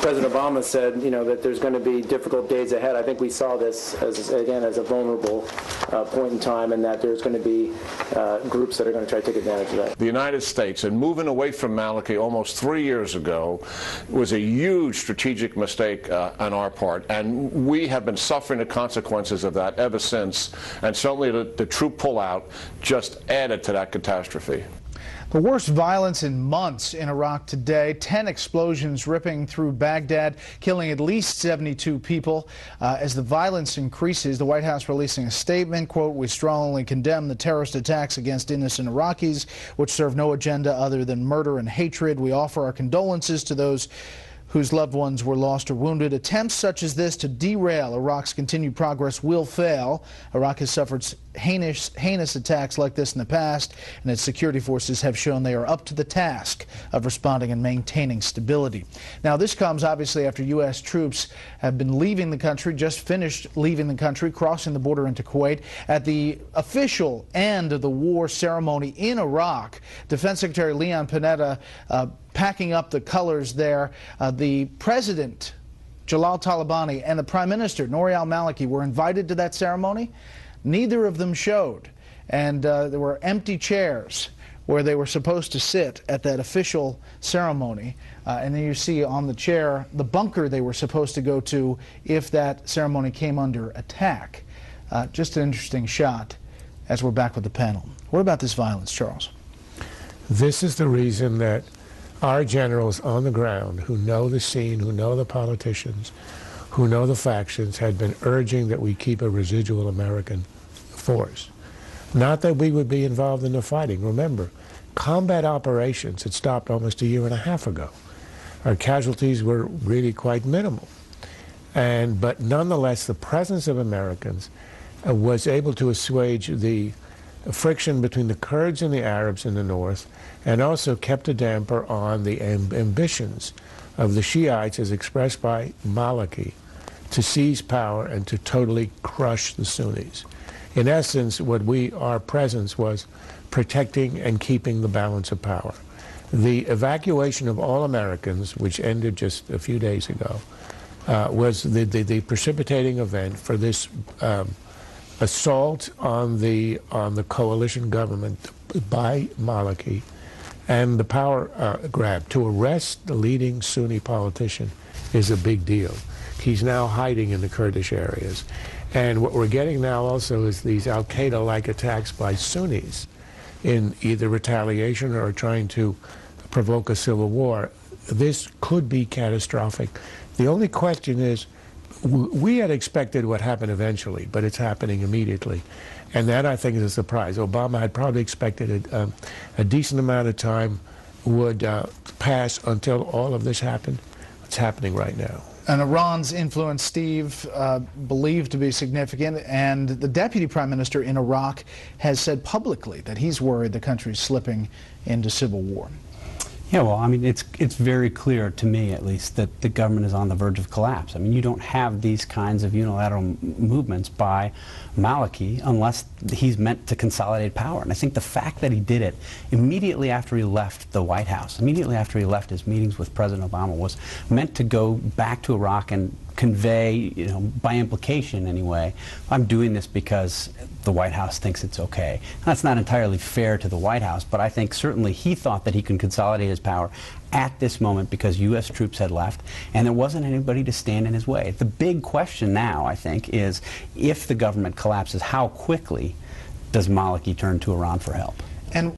President Obama said, that there's going to be difficult days ahead. I think we saw this as a vulnerable point in time, and that there's going to be groups that are going to try to take advantage of that. The United States, and moving away from Maliki almost 3 years ago, was a huge strategic mistake on our part, and we have been suffering the consequences of that ever since, and certainly the troop pullout just added to that catastrophe. The worst violence in months in Iraq today. 10 explosions ripping through Baghdad, killing at least 72 people. As the violence increases, the White House releasing a statement, quote, "We strongly condemn the terrorist attacks against innocent Iraqis, which serve no agenda other than murder and hatred. We offer our condolences to those whose loved ones were lost or wounded. Attempts such as this to derail Iraq's continued progress will fail. Iraq has suffered heinous attacks like this in the past, and its security forces have shown they are up to the task of responding and maintaining stability." Now, this comes obviously after U.S. troops have been leaving the country, just finished leaving the country, crossing the border into Kuwait. At the official end of the war ceremony in Iraq, Defense Secretary Leon Panetta packing up the colors there. The President, Jalal Talabani, and the Prime Minister, Nouri al-Maliki, were invited to that ceremony. Neither of them showed, and there were empty chairs where they were supposed to sit at that official ceremony. And then you see on the chair the bunker they were supposed to go to if that ceremony came under attack. Just an interesting shot as we're back with the panel. What about this violence, Charles? This is the reason that our generals on the ground, who know the scene, who know the politicians, who know the factions, had been urging that we keep a residual American force. Not that we would be involved in the fighting. Remember, combat operations had stopped almost a year and a half ago. Our casualties were really quite minimal. But nonetheless, the presence of Americans was able to assuage the friction between the Kurds and the Arabs in the north, and also kept a damper on the ambitions of the Shiites, as expressed by Maliki, to seize power and to totally crush the Sunnis. In essence, our presence was protecting and keeping the balance of power. The evacuation of all Americans, which ended just a few days ago, was the precipitating event for this assault on the coalition government by Maliki, and the power grab. To arrest the leading Sunni politician is a big deal. He's now hiding in the Kurdish areas. And what we're getting now also is these al-Qaeda-like attacks by Sunnis in either retaliation or trying to provoke a civil war. This could be catastrophic. The only question is, we had expected what happened eventually, but it's happening immediately. And that, I think, is a surprise. Obama had probably expected a decent amount of time would pass until all of this happened. It's happening right now. And Iran's influence, Steve, believed to be significant, and the deputy prime minister in Iraq has said publicly that he's worried the country's slipping into civil war. Yeah, well, I mean, it's very clear to me, at least, that the government is on the verge of collapse. I mean, you don't have these kinds of unilateral movements by Maliki unless he's meant to consolidate power. And I think the fact that he did it immediately after he left the White House, immediately after he left his meetings with President Obama, was meant to go back to Iraq and convey, by implication anyway, I'm doing this because the White House thinks it's okay. That's not entirely fair to the White House, but I think certainly he thought that he could consolidate his power at this moment because U.S. troops had left and there wasn't anybody to stand in his way. The big question now, I think, is if the government collapses, how quickly does Maliki turn to Iran for help? And